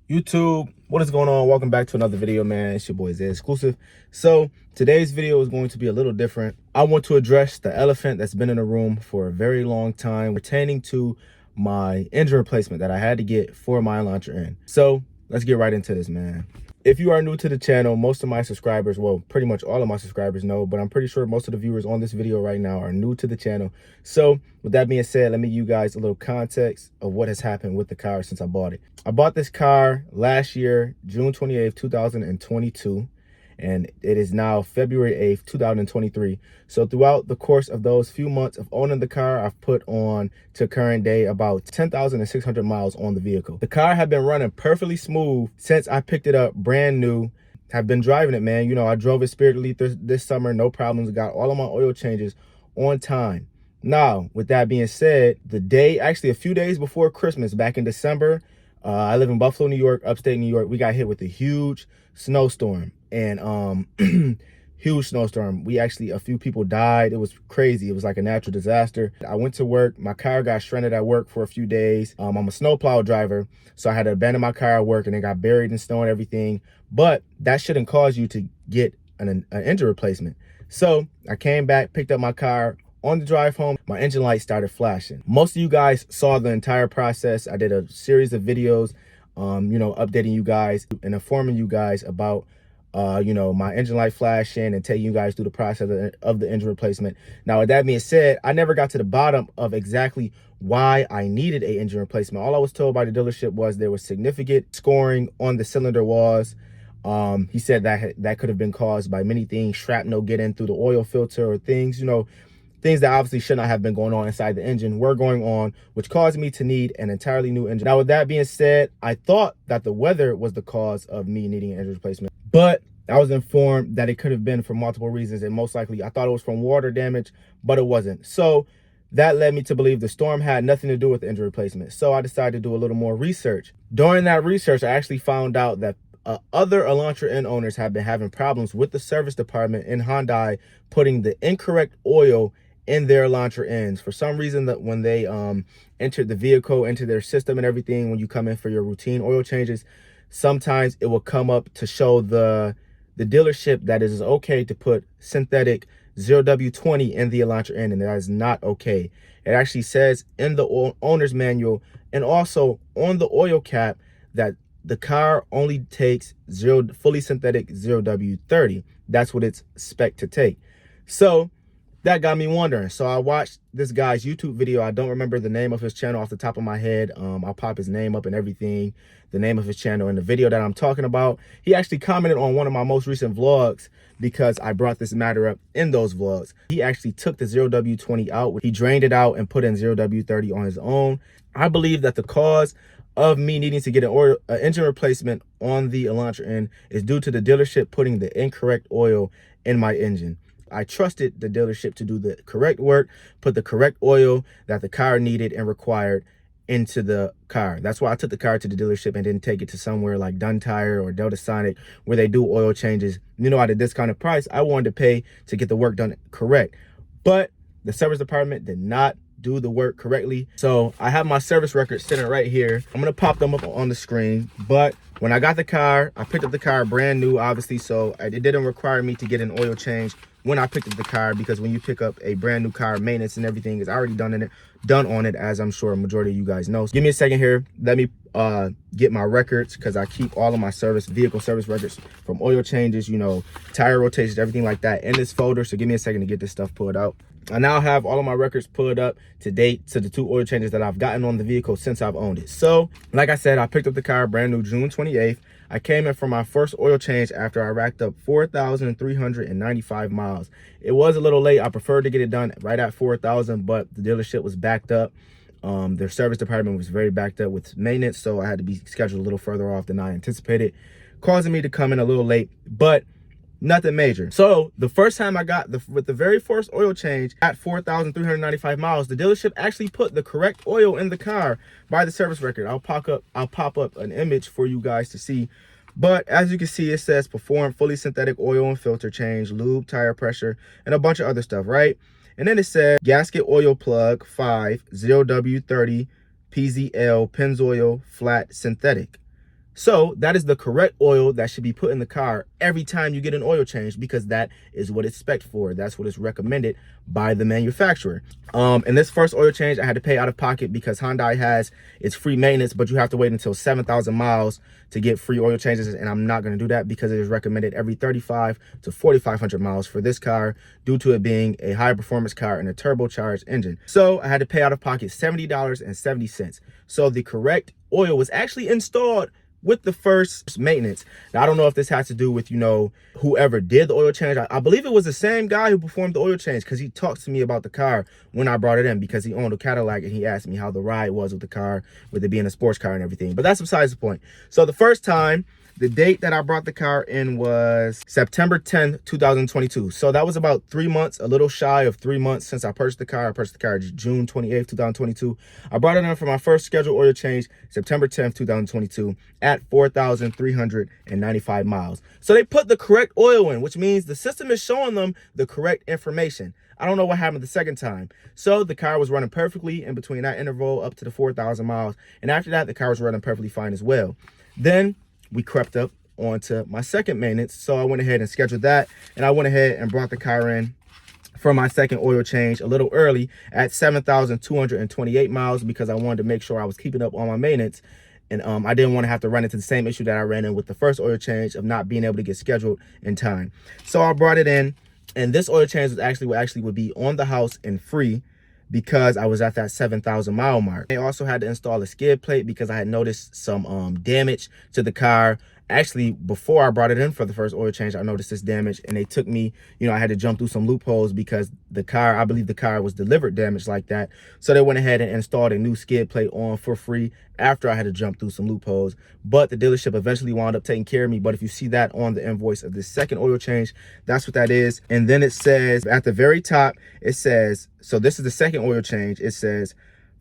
YouTube, what is going on? Welcome back to another video, man. It's your boy Zay Exclusive. So today's video is going to be a little different. I want to address the elephant that's been in the room for a very long time pertaining to my engine replacement that I had to get for my Elantra in. So let's get right into this, man. If you are new to the channel, most of my subscribers, well, pretty much all of my subscribers know, but I'm pretty sure most of the viewers on this video right now are new to the channel. So with that being said, let me give you guys a little context of what has happened with the car since I bought it. I bought this car last year, June 28th, 2022. And it is now February 8th, 2023. So throughout the course of those few months of owning the car, I've put on to current day about 10,600 miles on the vehicle. The car had been running perfectly smooth since I picked it up brand new. Have been driving it, man. You know, I drove it spiritedly this summer, no problems. Got all of my oil changes on time. Now, with that being said, actually a few days before Christmas, back in December, I live in Buffalo, New York, upstate New York. We got hit with a huge snowstorm. And huge snowstorm. A few people died. It was crazy. It was like a natural disaster. I went to work. My car got stranded at work for a few days. I'm a snowplow driver, so I had to abandon my car at work, and it got buried in snow and everything. But that shouldn't cause you to get an engine replacement. So I came back, picked up my car. On the drive home, my engine light started flashing. Most of you guys saw the entire process. I did a series of videos, updating you guys and informing you guys about my engine light flashing and taking you guys through the process of the engine replacement. Now, with that being said, I never got to the bottom of exactly why I needed a engine replacement. All I was told by the dealership was there was significant scoring on the cylinder walls. He said that could have been caused by many things, shrapnel getting through the oil filter, or things, things that obviously should not have been going on inside the engine were going on, which caused me to need an entirely new engine. Now, with that being said, I thought that the weather was the cause of me needing an engine replacement, but I was informed that it could have been for multiple reasons, and most likely I thought it was from water damage, but it wasn't. So that led me to believe the storm had nothing to do with the engine replacement. So I decided to do a little more research. During that research, I actually found out that other Elantra N owners have been having problems with the service department in Hyundai putting the incorrect oil in their Elantra Ns. For some reason, that when they entered the vehicle into their system and everything, when you come in for your routine oil changes, sometimes it will come up to show the dealership that it is okay to put synthetic 0W20 in the Elantra N, and that is not okay. It actually says in the owner's manual and also on the oil cap that the car only takes fully synthetic 0W30. That's what it's spec to take. So that got me wondering. So I watched this guy's YouTube video. I don't remember the name of his channel off the top of my head. I'll pop his name up and everything, the name of his channel and the video that I'm talking about. He actually commented on one of my most recent vlogs because I brought this matter up in those vlogs. He actually took the 0W20 out. He drained it out and put in 0W30 on his own. I believe that the cause of me needing to get an engine replacement on the Elantra N is due to the dealership putting the incorrect oil in my engine. I trusted the dealership to do the correct work, put the correct oil that the car needed and required into the car. That's why I took the car to the dealership and didn't take it to somewhere like Dun Tire or Delta Sonic where they do oil changes, at a discounted price. I wanted to pay to get the work done correct. But the service department did not do the work correctly. So I have my service records sitting right here. I'm gonna pop them up on the screen. But when I got the car, I picked up the car brand new, obviously, so it didn't require me to get an oil change when I picked up the car, because when you pick up a brand new car, maintenance and everything is already done on it, as I'm sure a majority of you guys know. So give me a second here. Let me get my records, because I keep all of my vehicle service records from oil changes, tire rotations, everything like that in this folder. So give me a second to get this stuff pulled out. I now have all of my records pulled up to date to the 2 oil changes that I've gotten on the vehicle since I've owned it. So like I said, I picked up the car brand new June 28th. I came in for my first oil change after I racked up 4,395 miles. It was a little late. I preferred to get it done right at 4,000, but the dealership was backed up. Their service department was very backed up with maintenance, so I had to be scheduled a little further off than I anticipated, causing me to come in a little late, but nothing major. So the first time I got with the very first oil change at 4,395 miles, the dealership actually put the correct oil in the car by the service record. I'll pop up an image for you guys to see. But as you can see, it says perform fully synthetic oil and filter change, lube, tire pressure, and a bunch of other stuff, right? And then it said gasket oil plug 5 0W30 PZL Pennzoil flat synthetic. So that is the correct oil that should be put in the car every time you get an oil change, because that is what it's spec'd for. That's what is recommended by the manufacturer. And this first oil change I had to pay out of pocket because Hyundai has its free maintenance, but you have to wait until 7,000 miles to get free oil changes, and I'm not going to do that because it is recommended every 35 to 4,500 miles for this car due to it being a high performance car and a turbocharged engine. So I had to pay out of pocket $70.70. So the correct oil was actually installed with the first maintenance. Now, I don't know if this has to do with, you know, whoever did the oil change. I believe it was the same guy who performed the oil change, because he talked to me about the car when I brought it in, because he owned a Cadillac, and he asked me how the ride was with the car, with it being a sports car and everything. But that's besides the point. So the first time, the date that I brought the car in was September 10th, 2022. So that was about 3 months, a little shy of 3 months since I purchased the car. I purchased the car June 28th, 2022. I brought it in for my first scheduled oil change, September 10th, 2022, at 4,395 miles. So they put the correct oil in, which means the system is showing them the correct information. I don't know what happened the second time. So the car was running perfectly in between that interval up to the 4,000 miles. And after that, the car was running perfectly fine as well. Then we crept up onto my second maintenance. So I went ahead and scheduled that, and I went ahead and brought the car in for my second oil change a little early at 7,228 miles, because I wanted to make sure I was keeping up on my maintenance. And I didn't want to have to run into the same issue that I ran in with the first oil change of not being able to get scheduled in time. So I brought it in, and this oil change was actually would be on the house and free, because I was at that 7,000 mile mark. I also had to install a skid plate because I had noticed some damage to the car. Actually, before I brought it in for the first oil change, I noticed this damage, and they took me, you know, I had to jump through some loopholes because the car, I believe the car was delivered damaged like that. So they went ahead and installed a new skid plate on for free after I had to jump through some loopholes. But the dealership eventually wound up taking care of me. But if you see that on the invoice of this second oil change, that's what that is. And then it says at the very top, it says, so this is the second oil change. It says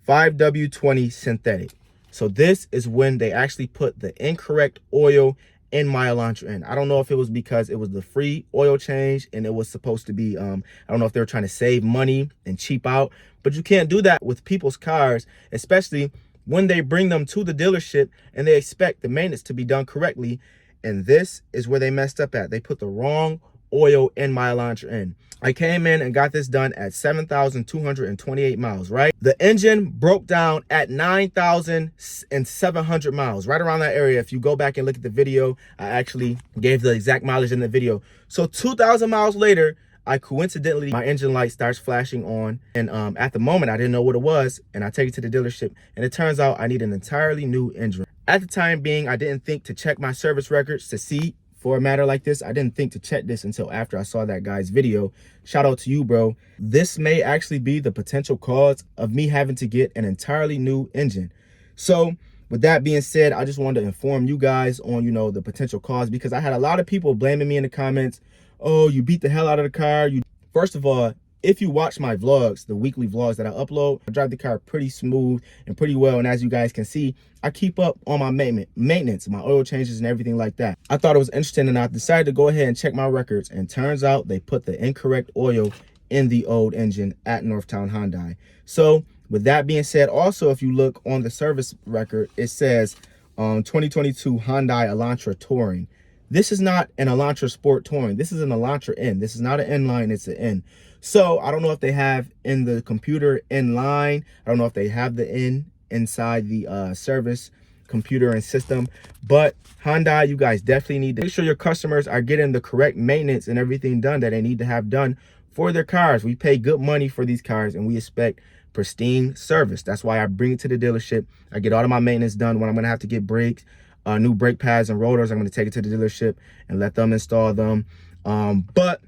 5W20 synthetic. So this is when they actually put the incorrect oil in my Elantra in. I don't know if it was because it was the free oil change and it was supposed to be, I don't know if they were trying to save money and cheap out, but you can't do that with people's cars, especially when they bring them to the dealership and they expect the maintenance to be done correctly. And this is where they messed up at. They put the wrong oil in my Elantra in. I came in and got this done at 7,228 miles, right? The engine broke down at 9,700 miles, right around that area. If you go back and look at the video, I actually gave the exact mileage in the video. So 2,000 miles later, I coincidentally, my engine light starts flashing on. And at the moment, I didn't know what it was. And I take it to the dealership, and it turns out I need an entirely new engine. At the time being, I didn't think to check my service records to see. For a matter like this, I didn't think to check this until after I saw that guy's video. Shout out to you, bro. This may actually be the potential cause of me having to get an entirely new engine. So with that being said, I just wanted to inform you guys on, you know, the potential cause, because I had a lot of people blaming me in the comments. Oh, you beat the hell out of the car. First of all, if you watch my vlogs, the weekly vlogs that I upload, I drive the car pretty smooth and pretty well. And as you guys can see, I keep up on my maintenance, my oil changes and everything like that. I thought it was interesting, and I decided to go ahead and check my records. And turns out they put the incorrect oil in the old engine at Northtown Hyundai. So with that being said, also, if you look on the service record, it says 2022 Hyundai Elantra Touring. This is not an Elantra Sport Touring. This is an Elantra N. This is not an N-line, it's an N. So I don't know if they have in the computer N-line. I don't know if they have the N inside the service computer and system. But Hyundai, you guys definitely need to make sure your customers are getting the correct maintenance and everything done that they need to have done for their cars. We pay good money for these cars, and we expect pristine service. That's why I bring it to the dealership. I get all of my maintenance done. When I'm going to have to get brakes, new brake pads and rotors, I'm going to take it to the dealership and let them install them. But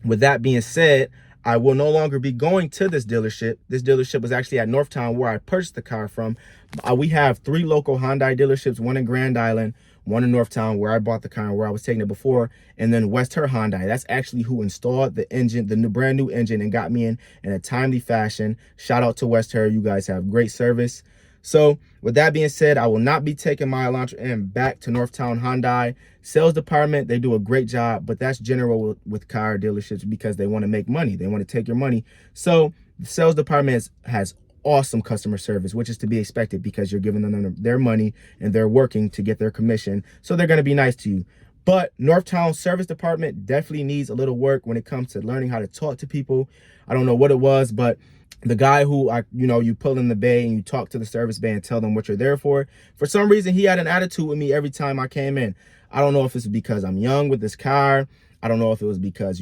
with that being said, I will no longer be going to this dealership. This dealership was actually at Northtown, where I purchased the car from. We have 3 local Hyundai dealerships, one in Grand Island, one in Northtown, where I bought the car and where I was taking it before, and then West Her Hyundai. That's actually who installed the engine, the brand new engine, and got me in a timely fashion. Shout out to West Her. You guys have great service. So with that being said, I will not be taking my Elantra M back to Northtown Hyundai. Sales department, they do a great job, but that's general with car dealerships, because they want to make money. They want to take your money. So the sales department has awesome customer service, which is to be expected because you're giving them their money and they're working to get their commission. So they're going to be nice to you. But Northtown Service Department definitely needs a little work when it comes to learning how to talk to people. I don't know what it was, but the guy who, you pull in the bay and you talk to the service bay and tell them what you're there for some reason, he had an attitude with me every time I came in. I don't know if it's because I'm young with this car. I don't know if it was because,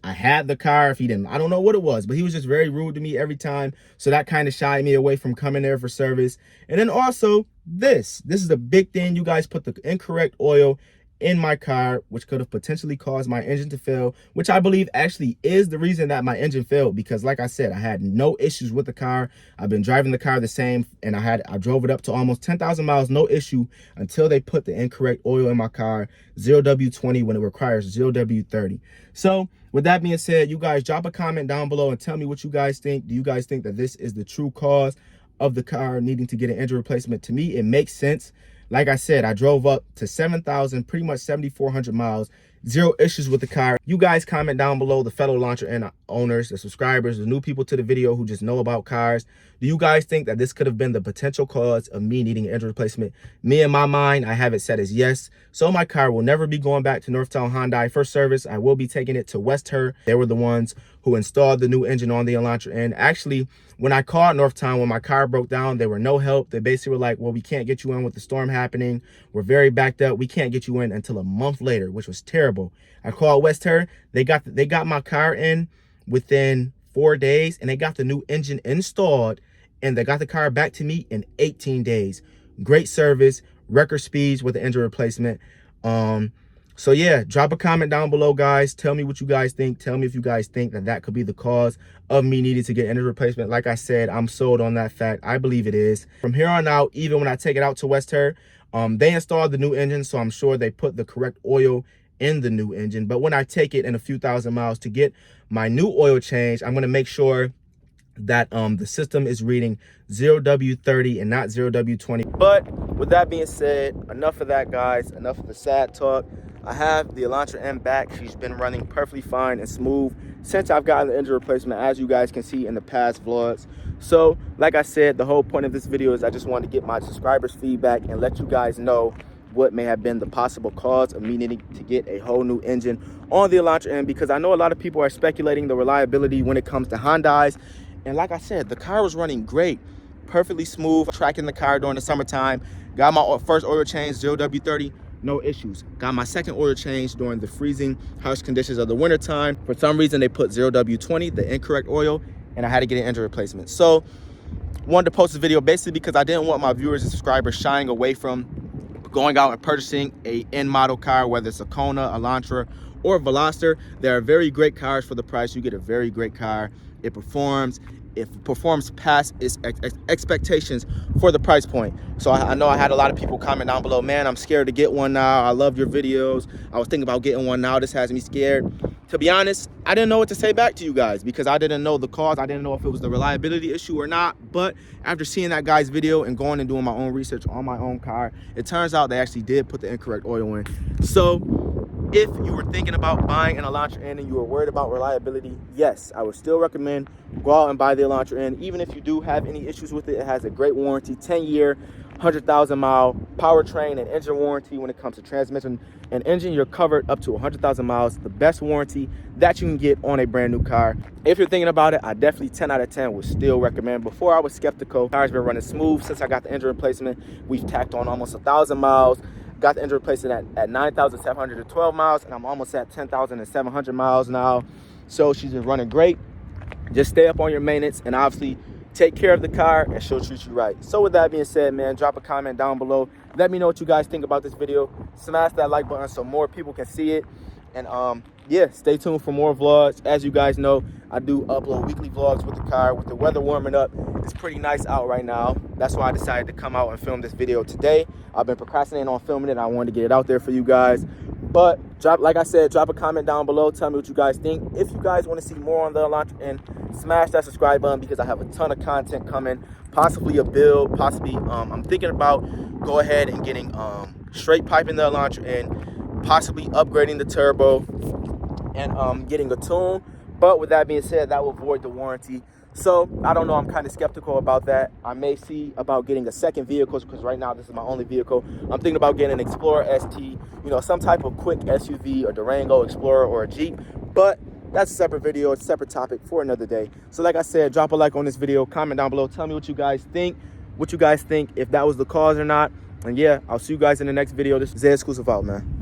I had the car. If he didn't, I don't know what it was, but he was just very rude to me every time. So that kind of shied me away from coming there for service. And then also this is the big thing. You guys put the incorrect oil in my car, which could have potentially caused my engine to fail, which I believe actually is the reason that my engine failed, because like I said, I had no issues with the car. I've been driving the car the same, and I drove it up to almost 10,000 miles, no issue, until they put the incorrect oil in my car, 0W20 when it requires 0W30. So with that being said, you guys drop a comment down below and tell me what you guys think. Do you guys think that this is the true cause of the car needing to get an engine replacement? To me, it makes sense. Like I said, I drove up to 7,000, pretty much 7,400 miles, zero issues with the car. You guys comment down below, the fellow Elantra and owners, the subscribers, the new people to the video who just know about cars. Do you guys think that this could have been the potential cause of me needing an engine replacement? Me, in my mind, I have it set as yes. So my car will never be going back to Northtown Hyundai for service. I will be taking it to West Her. They were the ones who installed the new engine on the Elantra. And actually, when I called Northtown, when my car broke down, they were no help. They basically were like, well, we can't get you in with the storm happening. We're very backed up. We can't get you in until a month later, which was terrible. I called West Her. They got my car in within 4 days, and they got the new engine installed, and they got the car back to me in 18 days. Great service, record speeds with the engine replacement. So yeah, drop a comment down below, guys. Tell me what you guys think. Tell me if you guys think that that could be the cause of me needing to get engine replacement. Like I said, I'm sold on that fact. I believe it is. From here on out, even when I take it out to West Her, they installed the new engine, so I'm sure they put the correct oil in the new engine. But when I take it in a few thousand miles to get my new oil change, I'm going to make sure that the system is reading 0W30 and not 0W20. But with that being said, enough of that, guys. Enough of the sad talk. I have the Elantra M back. She's been running perfectly fine and smooth since I've gotten the engine replacement, as you guys can see in the past vlogs. So like I said, the whole point of this video is I just wanted to get my subscribers' feedback and let you guys know what may have been the possible cause of me needing to get a whole new engine on the Elantra M, because I know a lot of people are speculating the reliability when it comes to Hyundais. And like I said, the car was running great, perfectly smooth, tracking the car during the summertime. Got my first oil change, 0W30, no issues. Got my second oil change during the freezing harsh conditions of the wintertime. For some reason, they put 0W20, the incorrect oil, and I had to get an engine replacement. So wanted to post this video basically because I didn't want my viewers and subscribers shying away from going out and purchasing a end model car, whether it's a Kona, Elantra, or Veloster. They are very great cars for the price. You get a very great car. It performs past its expectations for the price point. So I know I had a lot of people comment down below, man, I'm scared to get one now. I love your videos. I was thinking about getting one now. This has me scared. To be honest, I didn't know what to say back to you guys because I didn't know the cause. I didn't know if it was the reliability issue or not. But after seeing that guy's video and going and doing my own research on my own car, it turns out they actually did put the incorrect oil in. So if you were thinking about buying an Elantra N and you were worried about reliability, yes, I would still recommend go out and buy the Elantra N. Even if you do have any issues with it, it has a great warranty, 10-year, 100,000 mile powertrain and engine warranty. When it comes to transmission and engine, you're covered up to 100,000 miles, the best warranty that you can get on a brand new car. If you're thinking about it, I definitely 10 out of 10 would still recommend. Before I was skeptical. Car's been running smooth since I got the engine replacement. We've tacked on almost 1,000 miles. Got the engine replacement at 9,712 miles, and I'm almost at 10,700 miles now. So she's been running great. Just stay up on your maintenance and obviously take care of the car, and she'll treat you right. So with that being said, man, drop a comment down below. Let me know what you guys think about this video. Smash that like button so more people can see it. And yeah, stay tuned for more vlogs. As you guys know, I do upload weekly vlogs with the car. With the weather warming up, it's pretty nice out right now. That's why I decided to come out and film this video today. I've been procrastinating on filming it. I wanted to get it out there for you guys. But like I said, drop a comment down below. Tell me what you guys think. If you guys want to see more on the Elantra, and smash that subscribe button because I have a ton of content coming. Possibly a build. Possibly I'm thinking about go ahead and getting straight piping the Elantra and possibly upgrading the turbo and getting a tune. But with that being said, that will void the warranty. So I don't know, I'm kind of skeptical about that. I may see about getting a second vehicle because right now this is my only vehicle. I'm thinking about getting an Explorer ST, you know, some type of quick SUV, or Durango Explorer, or a Jeep. But that's a separate video, it's a separate topic for another day. So like I said, drop a like on this video, comment down below, tell me what you guys think, if that was the cause or not. And yeah, I'll see you guys in the next video. This is Exclusive out, man.